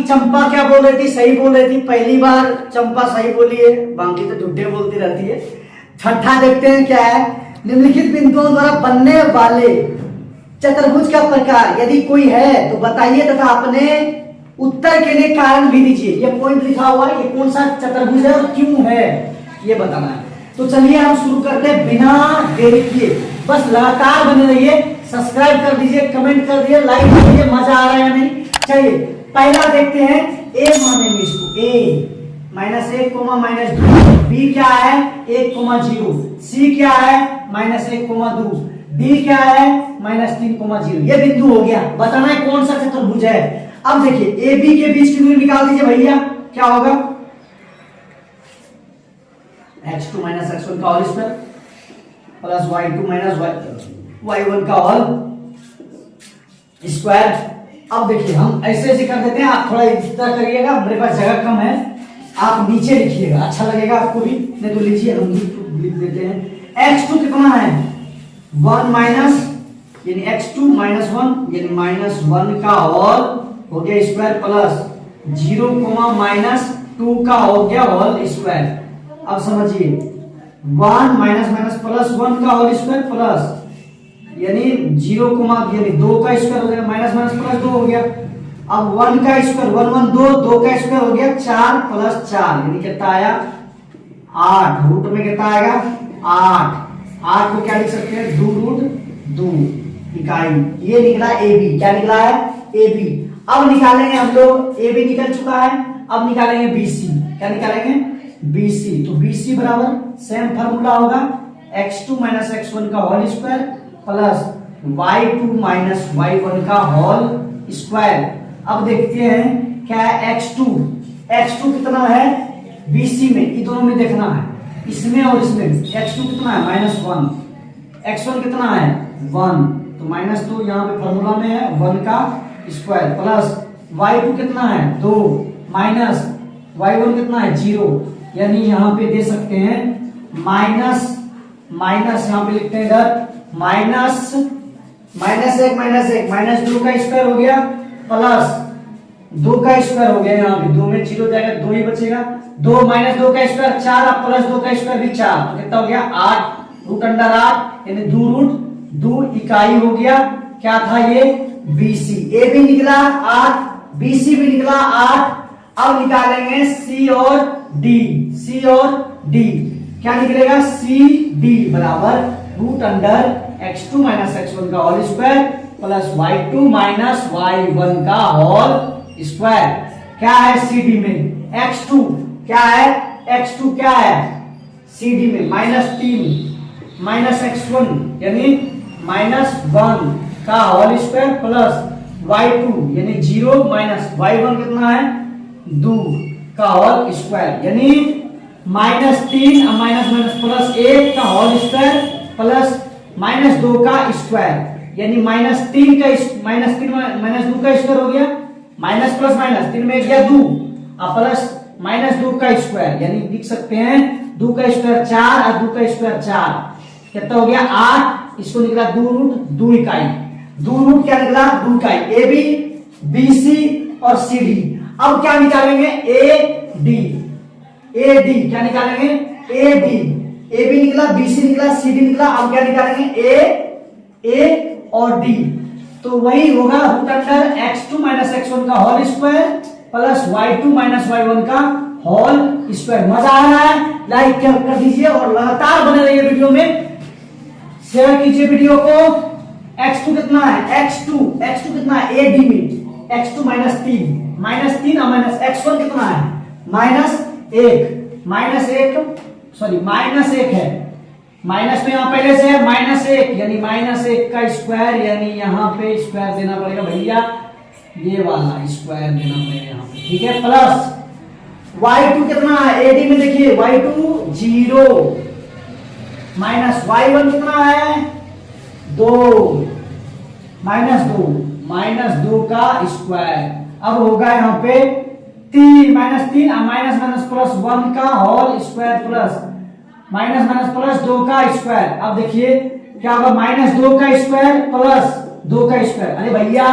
चंपा क्या बोल रही थी, सही बोल रही थी, पहली बार चंपा सही बोली है, बाकी तो झूठे बोलती रहती है। छठा देखते हैं क्या है, निम्नलिखित बिंदुओं द्वारा बनने वाले चतुर्भुज का प्रकार यदि कोई है तो बताइए तथा अपने उत्तर के लिए कारण भी दीजिए। ये पॉइंट लिखा हुआ है, ये कौन सा चतुर्भुज है और क्यों है ये बताना है। तो चलिए हम शुरू करते हैं बिना देरी किए। बस लगातार बने रहिए, सब्सक्राइब कर दीजिए, कमेंट कर दीजिए, लाइक कर दीजिए, मजा आ रहा है या नहीं। चलिए पहला देखते हैं, ए मानेंगे इसको, ए -1 -2, बी क्या है 1 0, सी क्या है -1 2, डी क्या है -3 0। ये बिंदु हो गया, बताना है कौन सा चतुर्भुज है। अब देखिए ए बी के बीच की दूरी निकाल दीजिए भैया, क्या होगा x2 x1 का whole square plus y2 y1 का होल स्क्वायर। अब देखिए हम ऐसे ऐसे कर देते हैं, आप थोड़ा इस तरह करिएगा, मेरे पास जगह कम है, आप नीचे लिखिएगा, अच्छा लगेगा आपको भी, नहीं तो लीजिए हम लिख देते हैं। x2 कितना है 1 माइनस यानी x2 -1 यानी -1 का होल हो गया स्क्वायर प्लस 0 -2 का हो गया होल स्क्वायर। अब समझिए 1 माइनस प्लस 1 का होल स्क्वायर प्लस यानी 0 यानी 2 का स्क्वायर हो जाएगा, माइनस प्लस 2 हो गया। अब 1 का स्क्वायर 1 1 2, 2 का स्क्वायर हो गया 4 प्लस 4 यानी कितना आया 8, रूट में कितना आएगा 8 को क्या लिख सकते हैं 2√2 इकाई। ये निकला ए बी, क्या निकला है ए बी। अब निकालेंगे हम लोग, ए बी निकल चुका है, अब निकालेंगे बी सी, क्या निकालेंगे बी सी। तो बी सी बराबर सेम फार्मूला होगा x2 x1 का whole square plus y2 y1 का होल स्क्वायर। अब देखते हैं क्या है x2 कितना है BC में, ये दोनों में देखना है, इसमें और इसमें। x2 कितना है -1, x1 कितना है 1, तो -2 यहाँ पे फॉर्मूला में है 1 का स्क्वायर प्लस y2 कितना है 2 माइनस y1 कितना है 0, यानी यहाँ पे दे सकते हैं माइनस यहाँ पे लिखते हैं इधर माइनस 1 -2 का स्क्वायर हो गया प्लस 2 का स्क्वायर हो गया, यहाँ पे 2 में 0 जाएगा 2 ही बचेगा, 2 -2 का स्क्वायर 4 प्लस 2 का स्क्वायर भी 4, तो कितना हो गया 8 √8 यानी 2√2 इकाई हो गया। क्या था ये BC, ए भी निकला 8, BC भी निकला 8। अब निकालेंगे C और D, क्या निकलेगा CD बराबर √x2 x1 का whole square plus y2 y1 का होल स्क्वायर। क्या है CD में x2, क्या है x2 क्या है CD में -3 x1 यानी -1 का होल स्क्वायर प्लस y2 यानी 0 y1 कितना है 2 का होल स्क्वायर, यानी -3 माइनस प्लस 1 का होल स्क्वायर प्लस -2 का स्क्वायर, यानी -3 का -2 का स्क्वायर हो गया, माइनस प्लस माइनस 3 में गया 2 और प्लस -2 का स्क्वायर, यानी लिख सकते हैं 2 का स्क्वायर 4 और 2 का स्क्वायर 4, कितना हो गया 8, इसको निकला 2√2 इकाई। 2 क्या निकला 2 इकाई। ए बी BC और CD। अब क्या निकालेंगे AD, क्या निकालेंगे AD, AB निकला BC निकला CD निकला। अब क्या निकालेंगे A और D, तो वही होगा √x2 x1 का whole square plus y2 y1 का होल स्क्वायर। मजा आ रहा है, लाइक कर दीजिए और लगातार बने रहिए वीडियो में, शेयर कीजिए वीडियो को। x2 कितना है x2 कितना है AD में x2 -3 और x1 कितना है -1 है, माइनस में यहाँ पहले से है -1 यानी -1 का स्क्वायर, यानी यहाँ पे स्क्वायर देना पड़ेगा भैया, ये वाला स्क्वायर देना पड़ेगा यहाँ पे, ठीक है। प्लस y2 कितना है AD में, देखिए y2 0 माइनस y1 कितना है 2 -2 का स्क्वायर। अब होगा यहाँ पे 3 और माइनस प्लस 1 का whole square plus minus plus 2 का स्क्वायर। अब देखिए क्या होगा -2 का स्क्वायर प्लस 2 का स्क्वायर। अरे भैया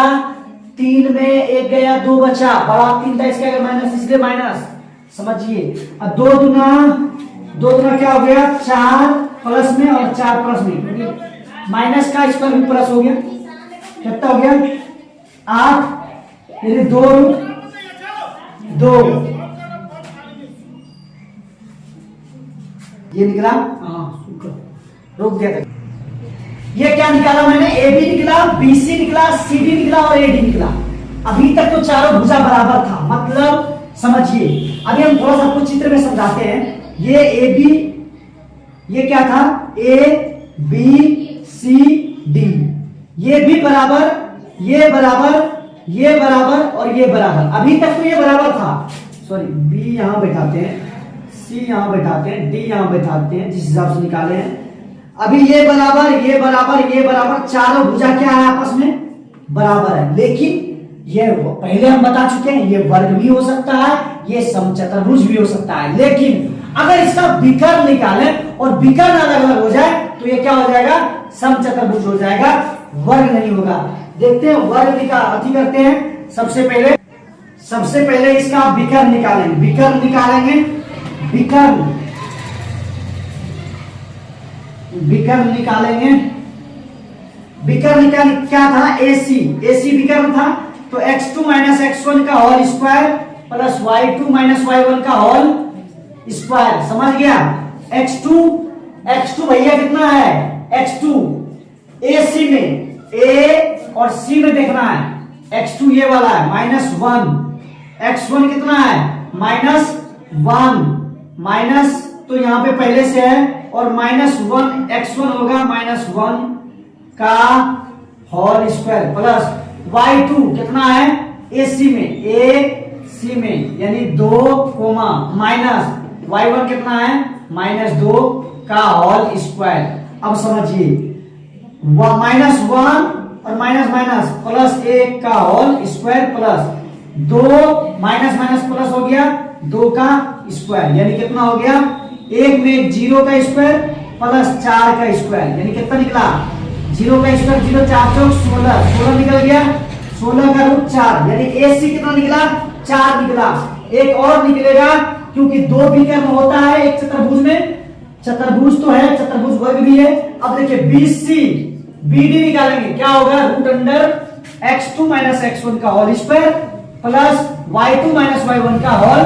3 में 1 गया 2 बचा, बड़ा 3 था इसका माइनस इसलिए माइनस, समझिए। अब 2 दूना क्या हो गया 4 प्लस में और 4 प्लस में, माइनस का स्क्वायर भी प्लस हो गया, कितना हो गया 8, यानी 2 ये निकला, रोक दिया था। ये क्या निकाला मैंने, ए बी निकला, बी सी निकला, सी डी निकला और ए डी निकला। अभी तक तो चारों भुजा बराबर था, मतलब समझिए। अभी हम थोड़ा सा कुछ चित्र में समझाते हैं। ये ए बी, ये क्या था ए बी सी डी, ये भी बराबर, ये बराबर, ये बराबर और ये बराबर। अभी तक तो ये बराबर था, सॉरी बी यहां बैठाते हैं, सी यहां बैठाते हैं, डी यहां बैठाते हैं, जिस हिसाब से निकाले हैं। अभी ये बराबर, ये बराबर, ये बराबर, चारों भुजा क्या है आपस में बराबर है। लेकिन ये पहले हम बता चुके हैं, ये वर्ग भी हो सकता है, ये समचतुर्भुज भी हो सकता है। लेकिन अगर इसका विकर्ण निकालें और विकर्ण अलग अलग हो जाए तो ये क्या हो जाएगा, समचतुर्भुज हो जाएगा, वर्ग नहीं होगा। देखते हैं वर्ग अति करते हैं। सबसे पहले इसका विकर्ण निकालेंगे, विकर्ण निकालेंगे, विकर्ण निकालेंगे। विकर्ण क्या था, एसी विकर्ण था, तो x2 माइनस x1 का whole square plus y2 minus y1 का होल स्क्वायर, समझ गया। x2 भैया कितना है, x2 AC में, A और C में देखना है। x2 ये वाला है -1, x1 कितना है -1, माइनस तो यहां पे पहले से है, और -1 x1 होगा -1 का होल स्क्वायर प्लस y2 कितना है AC में यानी 2 कोमा माइनस y1 कितना है -2 का होल स्क्वायर। अब समझिए -1 और माइनस प्लस 1 का whole square plus 2 minus plus हो गया 2 का स्क्वायर, यानी कितना हो गया 1 में 0 का स्क्वायर प्लस 4 का स्क्वायर, यानी कितना निकला 0 का स्क्वायर 0 4 चौक 16 निकल गया, 16 का रूट 4, यानी AC कितना निकला 4 निकला। एक और निकलेगा क्योंकि 2 विकर्ण होता है एक चतुर्भुज में, चतुर्भुज तो है, चतुर्भुज वर्ग भी है। अब देखिए BC BD निकालेंगे, क्या होगा √x2 माइनस x1 का whole square plus y2 minus y1 का होल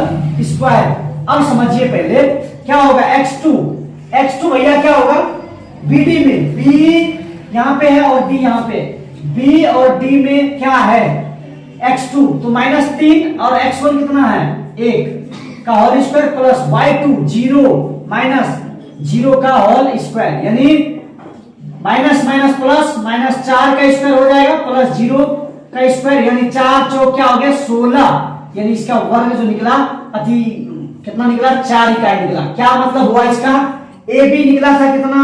स्क्वायर। अब समझिए पहले क्या होगा x2 भैया क्या होगा BD में, B यहां पे है और D यहां पे, B और D में क्या है x2 तो -3 और x1 कितना है 1 का whole square plus y2 0 minus 0 का होल स्क्वायर, यानी माइनस प्लस -4 का स्क्वायर हो जाएगा प्लस 0 का स्क्वायर, यानी 4 चौक क्या हो गया 16, यानी इसका वर्ग जो निकला अति कितना निकला 4 इकाई निकला। क्या मतलब हुआ इसका, AB निकला था कितना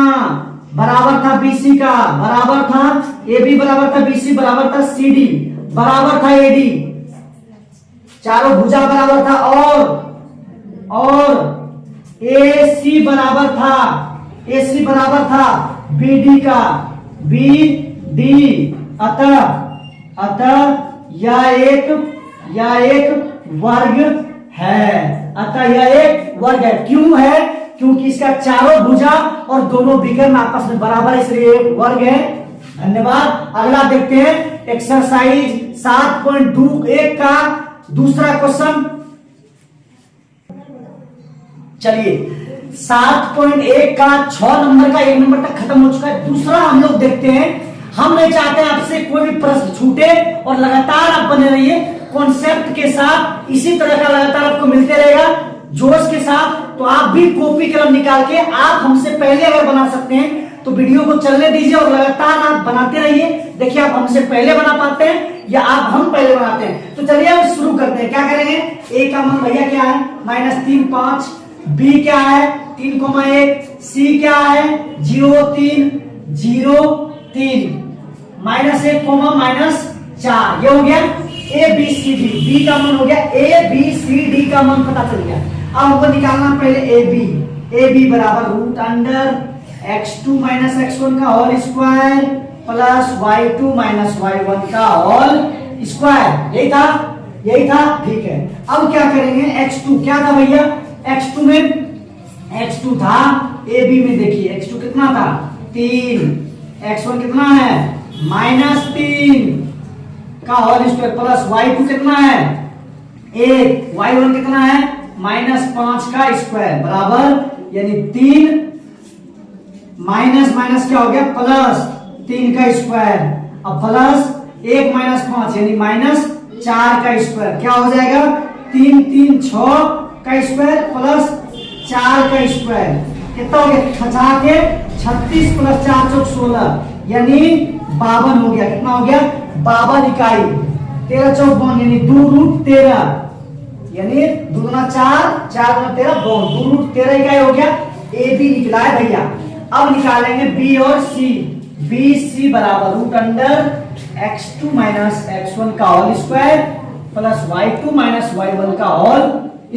बराबर था BC का, बराबर था AB बराबर था BC बराबर था CD बराबर था AD, चारों भुजा बराबर था, और AC बराबर था BD का, BD अतः यह एक वर्ग है, क्यों है, क्योंकि इसका चारों भुजा और दोनों विकर्ण आपस में बराबर है, इसलिए एक वर्ग है। धन्यवाद। अगला देखते हैं एक्सरसाइज 7.21 का दूसरा क्वेश्चन। चलिए 7.1 का 6 नंबर का 1 नंबर तक खत्म हो चुका है। दूसरा हम लोग देखते हैं, हम नहीं चाहते आपसे कोई भी प्रश्न छूटे और लगातार आप बने रहिए कॉन्सेप्ट के साथ, इसी तरह का लगातार आपको मिलते रहेगा जोश के साथ। तो आप भी कॉपी कलम निकाल के आप हमसे पहले अगर बना सकते हैं तो वीडियो को चलने दीजिए और लगातार आप बनाते रहिए। देखिए आप हमसे पहले बना पाते हैं या आप हम पहले बनाते हैं। तो चलिए हम शुरू करते हैं। क्या करेंगे, A का मान भैया क्या है -3 5, B क्या है 3,1, C क्या है 0 3 0 3 -1 -4, ये हो गया ABCD। B का मान हो गया ABCD का मान पता चल गया। अब हमको निकालना पहले AB बराबर √x2 माइनस x1 का whole square plus y2 minus y1 का होल स्क्वायर, यही था, ठीक है। अब क्या करेंगे, x2 क्या था भैया, x2 था ए बी में, देखिए x2 कितना था 3, x1 कितना है -3 का होल स्क्वायर प्लस y2 कितना है 1, y1 कितना है -5 का स्क्वायर बराबर, यानी 3 माइनस माइनस क्या हो गया प्लस 3 का स्क्वायर, अब प्लस 1 -5 यानी -4 का स्क्वायर, क्या हो जाएगा 3 3 6 का स्क्वायर प्लस 4 का स्क्वायर, कितना हो गया 50 के 36 प्लस 4 चौक 16 यानी 52 हो गया, कितना हो गया 52 इकाई, 13 चौक 52 यानी 2√13 यानी 2 दूना 4 4 दूना 13 2√13 इकाई हो गया, ए बी निकला है भैया। अब निकालेंगे बी और सी, बी सी बराबर √x2 x1 का whole square plus y2 y1 का होल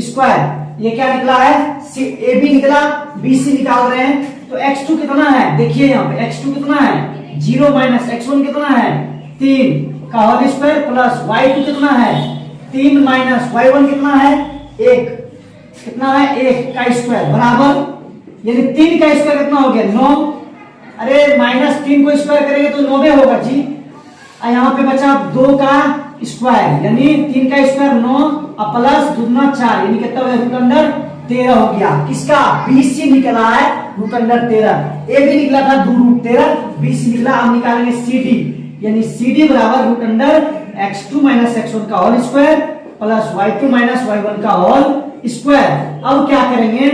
स्क्वायर, ये क्या निकला है ए बी निकला, बी सी निकाल रहे हैं, तो x2 कितना है देखिए यहाँ पे x2 कितना है 0 x1 कितना है 3 का होल स्क्वायर प्लस y2 कितना है 3 y1 कितना है 1, कितना है 1 का स्क्वायर बराबर, यानी 3 का स्क्वायर कितना हो गया 9, अरे -3 को स्क्वायर करेंगे तो 9 होगा जी, यहाँ पे बचा 2 का स्क्वायर यानी 3 का स्क्वायर 9 और प्लस 2 दूना 4 यानी कितना हो गया √13 हो गया, किसका BC निकला है √13, ए भी निकला था 2√13, BC निकला। अब निकालेंगे CD, यानी CD बराबर √x2 x1 का whole square plus y2 y1 का होल स्क्वायर। अब क्या करेंगे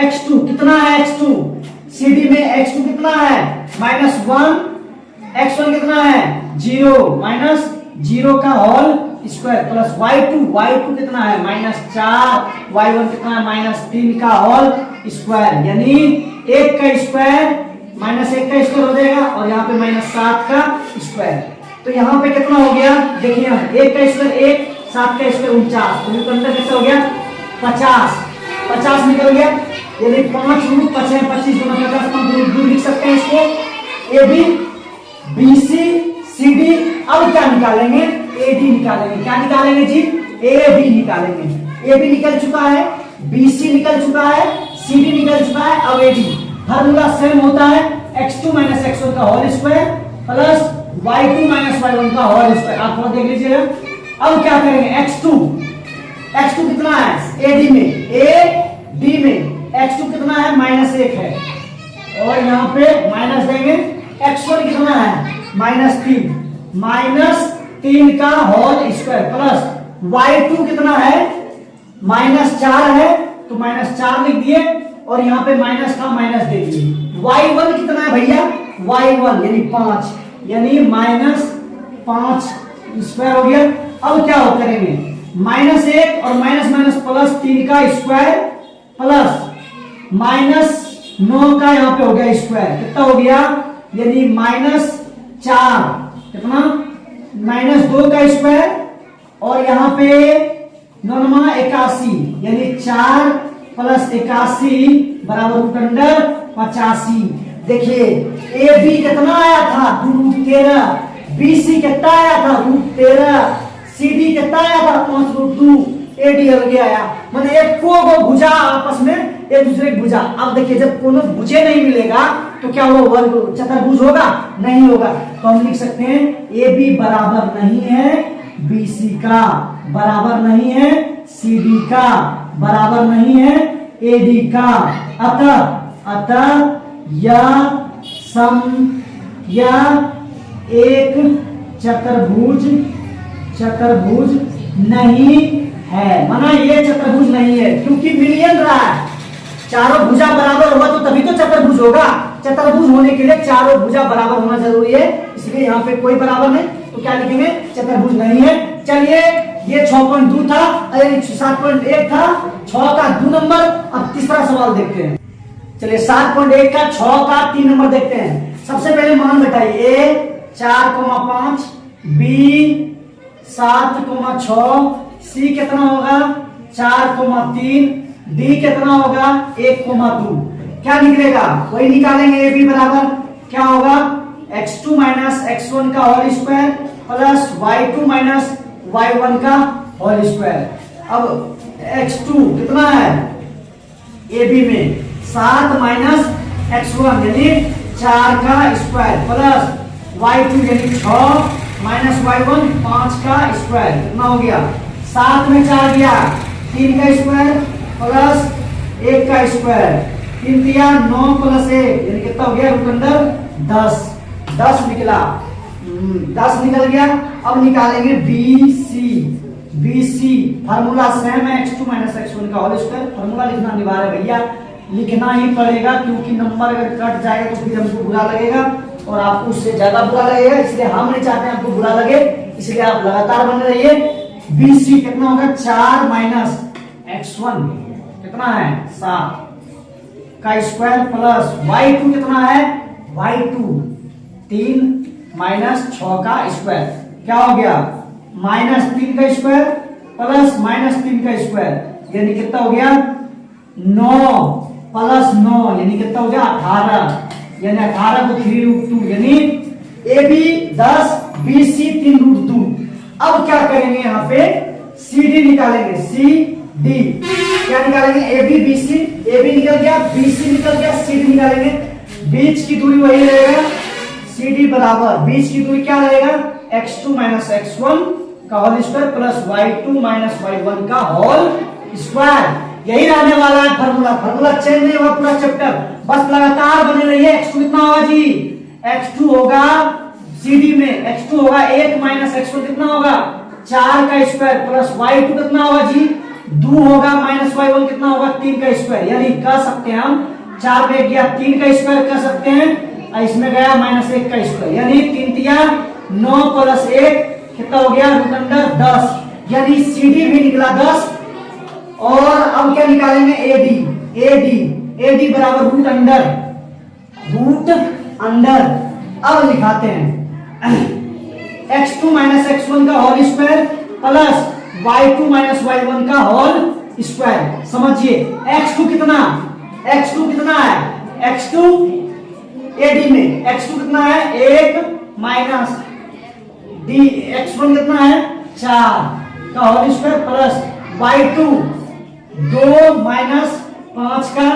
x2 कितना है x2 CD में x2 कितना है -1, x1 कितना है 0 0 का होल स्क्वायर प्लस y2 कितना है -4, y1 कितना है -3 का होल स्क्वायर, यानी 1 का स्क्वायर -1 का स्क्वायर हो जाएगा और यहाँ पे -7 का स्क्वायर, तो यहाँ पे कितना हो गया देखिए 1 का स्क्वायर 1, 7 का स्क्वायर 49, तो अंदर कितना हो गया 50 निकल गया, यानी 5√5 25 50 5 लिख सकते हैं इसको, A B B C C D. अब क्या निकालेंगे ए डी निकालेंगे, क्या निकालेंगे जी ए बी निकालेंगे, ए बी निकल चुका है, बी सी निकल चुका है, सी डी निकल चुका है, अब ए डी फार्मूला सेम होता है x2 x1 का whole square plus y2 y1 का होल स्क्वायर, आप थोड़ा देख लीजिए। अब क्या करेंगे x2 कितना है ए डी में x2 कितना है -1 है और यहाँ पे माइनस देंगे, x1 कितना है -3 का होल स्क्वायर प्लस y2 कितना है -4 है तो -4 लिख दिए और यहाँ पे माइनस का माइनस दे दिए, y1 कितना है भैया y1 यानी 5 यानी -5 स्क्वायर हो गया। अब क्या हो करेंगे -1 और माइनस प्लस 3 का स्क्वायर प्लस -9 का यहाँ पे हो गया स्क्वायर, कितना हो गया यानी -4 कितना -2 का स्क्वायर और यहाँ पे 9 81 यानी 4 प्लस 81 बराबर √85। देखिए ए बी कितना आया था √13, बी सी कितना आया था √13, सी डी कितना आया था 5√2, ए डी अलग आया, मतलब एक को भुजा आपस में एक दूसरे की भुजा। अब देखिए जब कोनो भुजे नहीं मिलेगा तो क्या वो वर्ग चतुर्भुज होगा नहीं होगा, तो हम लिख सकते हैं ए बी बराबर नहीं है बी सी का, बराबर नहीं है सी डी का, बराबर नहीं है ए डी का, अतः या एक चतुर्भुज नहीं है, माना ये चतुर्भुज नहीं है क्योंकि मिलियन रहा है, चारों भुजा बराबर होगा तो तभी तो चतुर्भुज होगा, चतुर्भुज होने के लिए चारों भुजा बराबर होना जरूरी है, इसलिए यहाँ पे कोई बराबर नहीं, तो क्या लिखेंगे चतुर्भुज नहीं है। चलिए ये 6.2 था, 7.1 था, 6 का 2 नंबर। अब तीसरा सवाल देखते हैं, चलिए 7.1 का 6 का 3 नंबर देखते हैं। सबसे पहले मान बताइए ए 4,5, बी 7,6, सी कितना होगा 4,3, डी कितना होगा 1,2, क्या निकलेगा वही निकालेंगे, ए बी बराबर क्या होगा x2 x1 का whole square plus y2 y1 का होल स्क्वायर। अब x2 कितना है ए बी में 7 माइनस x1 यानी 4 का स्क्वायर प्लस y2 यानी 6 माइनस y1 5 का स्क्वायर। कितना हो गया 7 में 4 गया 3 का स्क्वायर प्लस 1 का स्क्वायर 3 दिया 9 प्लस 1 यानी कितना हो गया रूट अंडर 10 निकला 10 निकल गया। अब निकालेंगे बी सी फार्मूला सेम है x2 माइनस x1 का होल स्क्वायर। फार्मूला लिखना अनिवार्य है भैया, लिखना ही पड़ेगा क्योंकि नंबर अगर कट जाएगा तो फिर हमको बुरा लगेगा और आपको उससे ज्यादा बुरा लगेगा, इसलिए हम नहीं चाहते आपको बुरा लगे, इसलिए आप लगातार बने रहिए। बी सी कितना होगा 4 माइनस x1 कितना है 7 का स्क्वायर प्लस y2 कितना है y2 3 माइनस 6 का स्क्वायर। क्या हो गया माइनस 3 का स्क्वायर प्लस माइनस 3 का स्क्वायर यानी कितना हो गया 9 प्लस 9 यानी कितना हो गया 18 यानी 18 को 3 रूट 2 यानी A B 10 B C 3 root 2। अब क्या करेंगे यहाँ पे सी डी निकालेंगे सी डी क्या निकालेंगे A B B C A B निकल गया बी सी निकल गया सी डी निकालेंगे। बीच की दूरी वही रहेगा सी डी बराबर बीच की दूरी क्या रहेगा x2 माइनस x1 का whole square plus y2 minus y1 का होल स्क्वायर। यही रहने वाला है फार्मूला चेंज नहीं होगा पूरा चैप्टर, बस लगातार बने रहिए। x2 कितना होगा जी x2 होगा cd में x2 होगा 1 माइनस x1 कितना होगा 4 का स्क्वायर प्लस y2 कितना होगा जी 2 होगा माइनस y1 कितना होगा 3 का स्क्वायर। यानी कह सकते हैं हम 4 में गया 3 का स्क्वायर कह सकते हैं और इसमें गया माइनस 1 का स्क्वायर यानी 3 तिया 9 प्लस 1 कितना हो गया रूट अंडर 10 यानी CD भी निकला 10। और अब क्या निकालेंगे AD बराबर रूट अंडर। अब लिखाते हैं x2 माइनस x1 का whole square plus y2 minus y1 का होल स्क्वायर। समझिए x2 कितना है x2 AD में x2 कितना है 1 माइनस डी x1 कितना है 4 का whole square plus y2 2 minus 5 का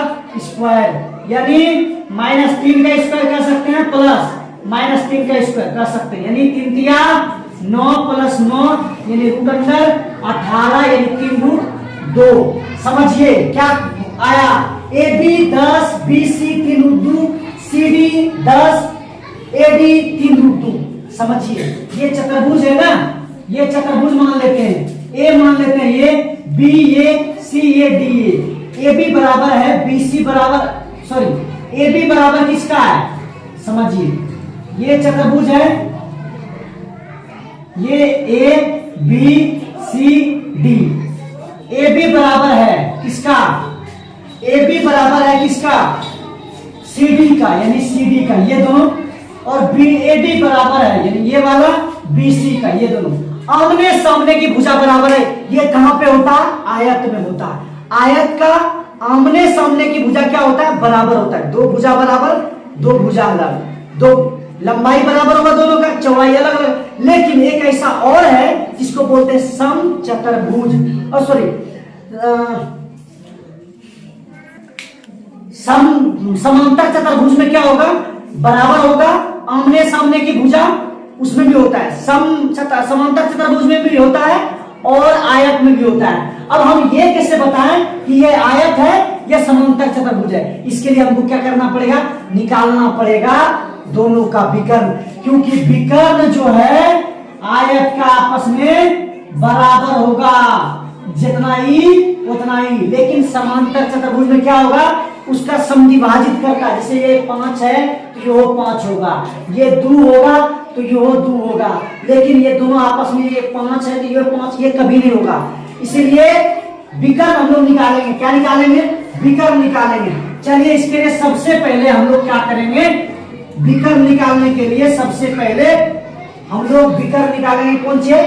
स्क्वायर यानी माइनस 3 का स्क्वायर कर सकते हैं प्लस माइनस 3 का स्क्वायर कर सकते हैं यानी 3 तिया 9 प्लस 9 यानी रूट अंडर 18 यानी 3 रूट 2। समझिए क्या आया A B 10 B C 3 root 2 C D 10 A D 3 root 2। समझिए ये चतुर्भुज है ना, ये चतुर्भुज मान लेते हैं ए मान लेते हैं ये B A C A D A B बराबर है बी सी बराबर सॉरी ए बी बराबर किसका है समझिए ये चतुर्भुज है ये A B C D A B बराबर है किसका ए बी बराबर है किसका सी डी का यानी सी डी का ये दोनों और बी ए डी बराबर है यानी ये वाला बी सी का ये दोनों आमने सामने की भुजा बराबर है। ये कहां पे होता है आयत में होता है। आयत का आमने सामने की भुजा क्या होता है बराबर होता है। दो भुजा बराबर दो भुजा अलग, दो लंबाई बराबर होगा दोनों का, चौड़ाई अलग अलग। लेकिन एक ऐसा और है जिसको बोलते हैं सम चतुर्भुज और सॉरी समांतर चतुर्भुज में क्या होगा बराबर होगा। आमने सामने की भुजा उसमें भी होता है, समांतर चतुर्भुज में भी होता है और आयत में भी होता है। अब हम ये कैसे बताएं कि ये आयत है या समांतर चतुर्भुज है, इसके लिए हमको क्या करना पड़ेगा निकालना पड़ेगा दोनों का विकर्ण, क्योंकि विकर्ण जो है आयत का आपस में बराबर होगा जितना ही उतना ही। लेकिन समांतर चतुर्भुज में क्या होगा उसका समद्विभाजित करता है। जैसे ये 5 है तो ये 5 होगा, ये 2 होगा तो ये 2 होगा। लेकिन ये दोनों आपस में ये 5 है तो ये 5 ये कभी नहीं होगा। इसीलिए विकर्ण हम लोग निकालेंगे। क्या निकालेंगे विकर्ण निकालेंगे। चलिए इसके लिए सबसे पहले हम लोग क्या करेंगे विकर्ण निकालने के लिए सबसे पहले हम लोग विकर्ण निकालेंगे। कौन सी है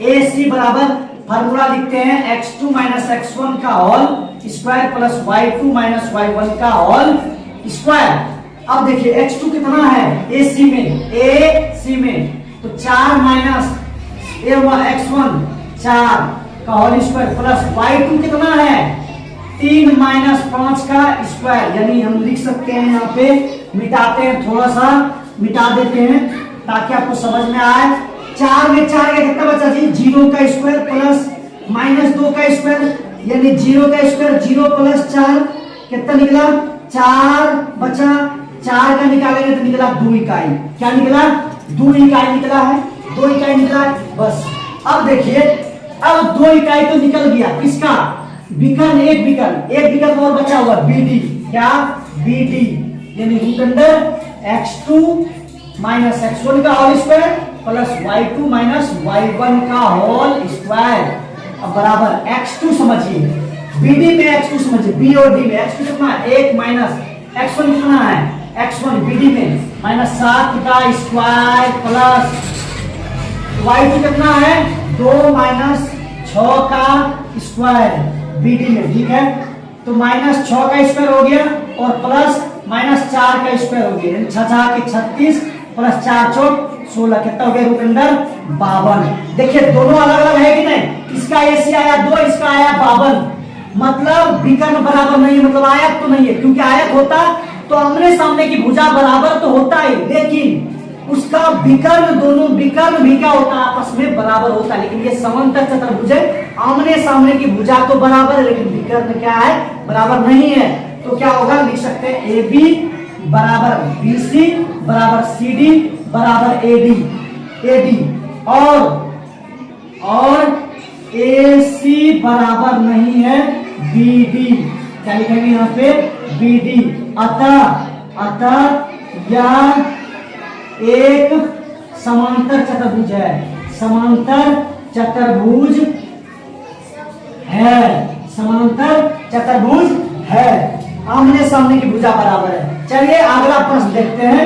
ए सी बराबर फार्मूला लिखते हैं x2 माइनस x1 का whole square plus y2 minus y1 का होल स्क्वायर। अब देखिए x2 कितना है ए सी में तो 4 माइनस x1 4 का होल स्क्वायर प्लस y2 कितना है 3 माइनस 5 का स्क्वायर, यानी हम लिख सकते हैं यहाँ पे, मिटाते हैं, थोड़ा सा मिटा देते हैं ताकि आपको समझ में आए। 4 में 4 का कितना बचा जी 0 का स्क्वायर प्लस माइनस 2 का स्क्वायर, यानी 0 का स्क्वायर 0 प्लस 4 कितना निकला 4 बचा, 4 का निकालेंगे तो निकला 2 इकाई, क्या निकला 2 इकाई निकला है, 2 इकाई निकला है बस। अब देखिए, अब 2 इकाई तो निकल गया, किसका विकर्ण, एक विकर्ण और बचा हुआ BD, क्या BD, यानी root under x2 minus x1 का whole square plus y2 minus y1 का होल स्क्वायर। अब बराबर x2 समझिए, BD में x2 समझिए, B और D में x2 कितना है 1 माइनस x1 कितना है x1 BD में माइनस 7 का स्क्वायर प्लस y2 कितना है 2 माइनस 6 का स्क्वायर BD में, ठीक है। तो माइनस 6 का स्क्वायर हो गया और प्लस माइनस 4 का स्क्वायर हो गया, 6 के 36 प्लस 4 चौक 16, कितना हो गया रूट अंडर 52। देखिए दोनों अलग अलग है कि नहीं, इसका AC आया 2, इसका आया 52, मतलब विकर्ण बराबर नहीं है, मतलब आयत तो नहीं है, क्योंकि आयत होता तो आमने सामने की भुजा बराबर तो होता ही, लेकिन उसका विकर्ण, दोनों विकर्ण भी क्या होता है आपस में बराबर होता है। लेकिन ये समांतर चतुर्भुज है, आमने सामने की भुजा तो बराबर है लेकिन विकर्ण क्या है बराबर नहीं है। तो क्या होगा, लिख सकते हैं AB बराबर BC बराबर CD बराबर AD और AC बराबर नहीं है BD, क्या लिखेंगे यहाँ पे BD। अतः यह एक समांतर चतुर्भुज है, समांतर चतुर्भुज है, समांतर चतुर्भुज है, आमने सामने की भुजा बराबर है। चलिए अगला प्रश्न देखते हैं।